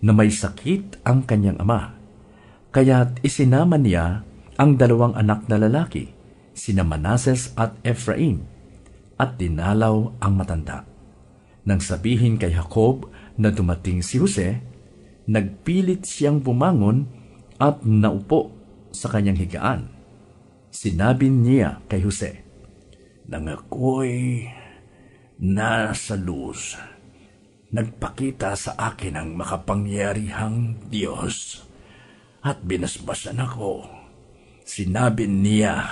na may sakit ang kanyang ama. Kaya't isinama niya ang dalawang anak na lalaki, sina Manases at Ephraim, at dinalaw ang matanda. Nang sabihin kay Jacob na dumating si Jose, nagpilit siyang bumangon at naupo sa kanyang higaan. Sinabi niya kay Jose, "Nang ako'y nasa luz, nagpakita sa akin ang makapangyarihang Diyos at binasbasan ako. Sinabi niya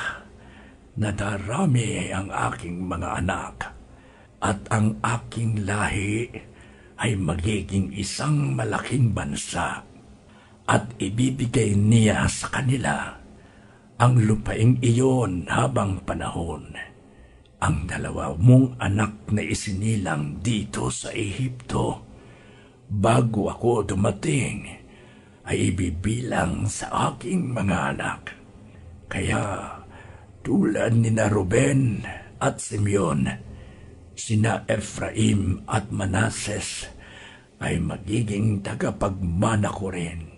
na darami ang aking mga anak at ang aking lahi ay magiging isang malaking bansa at ibibigay niya sa kanila ang lupaing iyon habang panahon. Ang dalawa mong anak na isinilang dito sa Ehipto, bago ako dumating, ay ibibilang sa aking mga anak. Kaya tulad ni Ruben at Simeon, sina Ephraim at Manases ay magiging tagapagmana ko rin.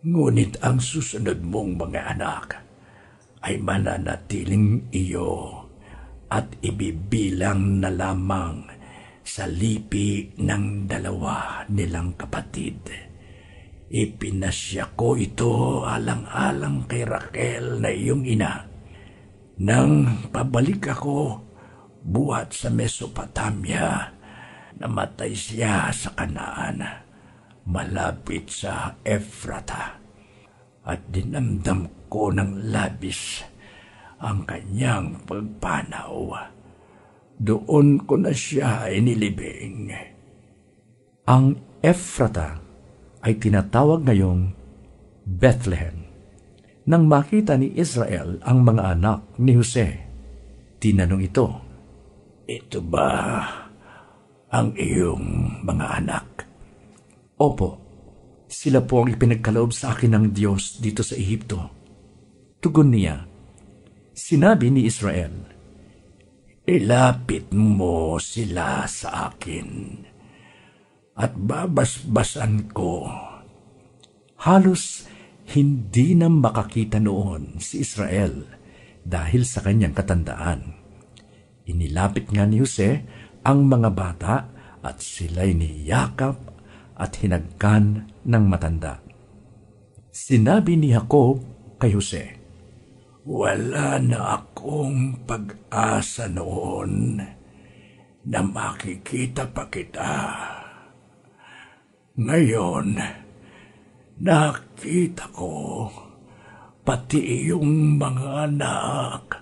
Ngunit ang susunod mong mga anak ay mananatiling iyo at ibibilang na lamang sa lipi ng dalawa nilang kapatid. Ipinasya ko ito alang-alang kay Raquel na iyong ina. Nang pabalik ako buhat sa Mesopotamia, namatay siya sa Kanaan, malapit sa Ephrata, at dinamdam ko ng labis ang kanyang pagpanaw. Doon ko na siya inilibing." Ang Ephrata ay tinatawag ngayong Bethlehem. Nang makita ni Israel ang mga anak ni Jose, tinanong ito, "Ito ba ang iyong mga anak?" "Opo, sila po ang ipinagkaloob sa akin ng Diyos dito sa Ehipto." Tugon niya. Sinabi ni Israel, "Ilapit mo sila sa akin at babasbasan ko." Halos hindi na makakita noon si Israel dahil sa kanyang katandaan. Inilapit nga ni Jose ang mga bata at sila'y niyakap at hinagkan ng matanda. Sinabi ni Jacob kay Jose, "Wala na akong pag-asa noon na makikita pa kita. Ngayon, nakita ko pati iyong mga anak."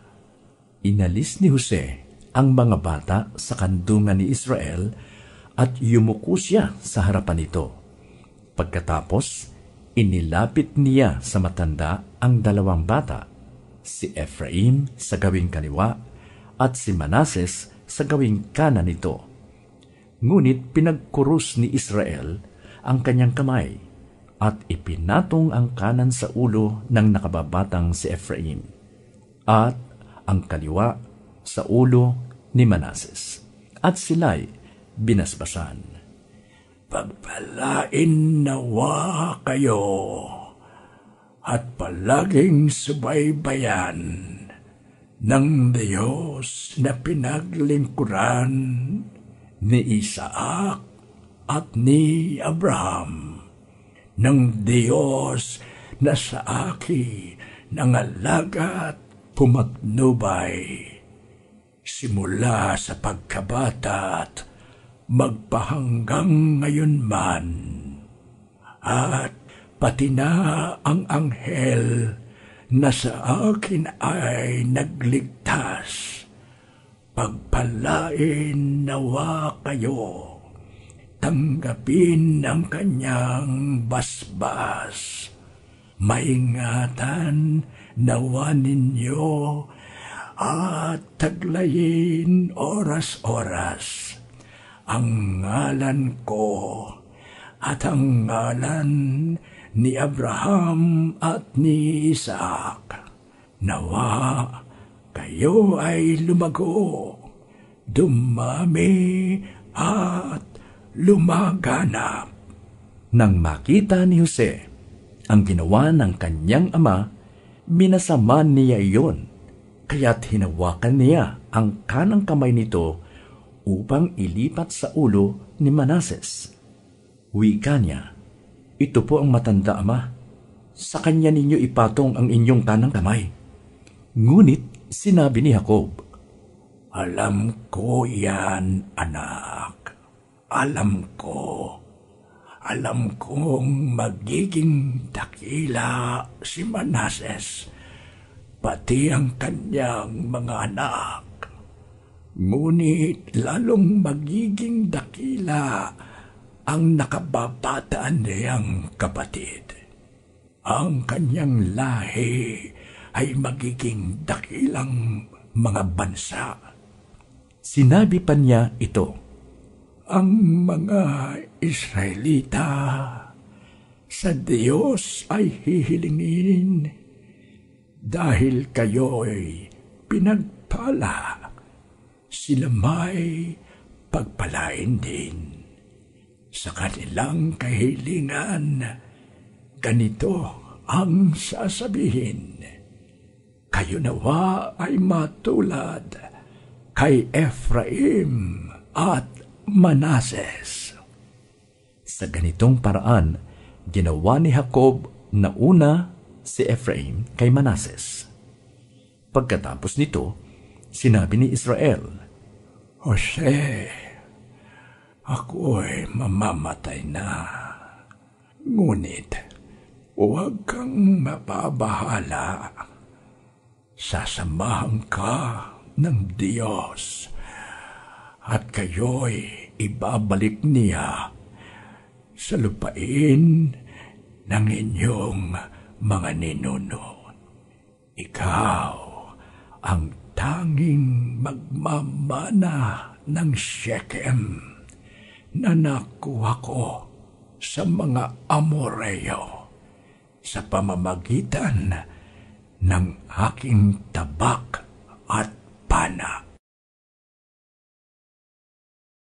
Inalis ni Jose ang mga bata sa kandungan ni Israel at yumuko siya sa harapan nito. Pagkatapos, inilapit niya sa matanda ang dalawang bata, si Ephraim sa gawing kaliwa at si Manases sa gawing kanan nito. Ngunit pinagkurus ni Israel ang kanyang kamay at ipinatong ang kanan sa ulo ng nakababatang si Ephraim at ang kaliwa sa ulo ni Manases, at sila'y binasbasan. "Pagpalain nawa kayo at palaging subaybayan ng Diyos na pinaglingkuran ni Isaac at ni Abraham, ng Diyos na sa akin nangalaga at pumatnubay, simula sa pagkabata at magpahanggang ngayon man, at pati na ang anghel na sa akin ay nagligtas. Pagpalain nawa kayo, tanggapin ang kanyang basbas. Maingatan nawa ninyo at taglayin oras-oras ang ngalan ko at ang ngalan ni Abraham at ni Isaac. Nawa kayo ay lumago, dumami at lumaganap, Nang makita ni Jose ang ginawa ng kanyang ama, minasama niya iyon, kaya't hinawakan niya ang kanang kamay nito upang ilipat sa ulo ni Manases. Wika niya, "Ito po ang matanda, ama. Sa kanya ninyo ipatong ang inyong kanang kamay." Ngunit sinabi ni Jacob, "Alam ko yan, anak. Alam ko. Alam kong magiging dakila si Manases, pati ang kanyang mga anak. Ngunit lalong magiging dakila ang nakababataan niyang kapatid. Ang kanyang lahi ay magiging dakilang mga bansa." Sinabi pa niya ito, "Ang mga Israelita sa Diyos ay hihilingin dahil kayo'y pinagpala. Sila may pagpalain din. Sa kanilang kahilingan, ganito ang sasabihin: kayo nawa ay matulad kay Ephraim at Manases." Sa ganitong paraan, ginawa ni Jacob na una si Ephraim kay Manases. Pagkatapos nito, sinabi ni Israel, "Jose, ako'y mamamatay na. Ngunit huwag kang mapabahala. Sasamahan ka ng Diyos at kayo'y ibabalik niya sa lupain ng inyong mga ninuno. Ikaw ang tanging magmamana ng Shechem na nakuha ko sa mga Amoreo sa pamamagitan ng aking tabak at pana."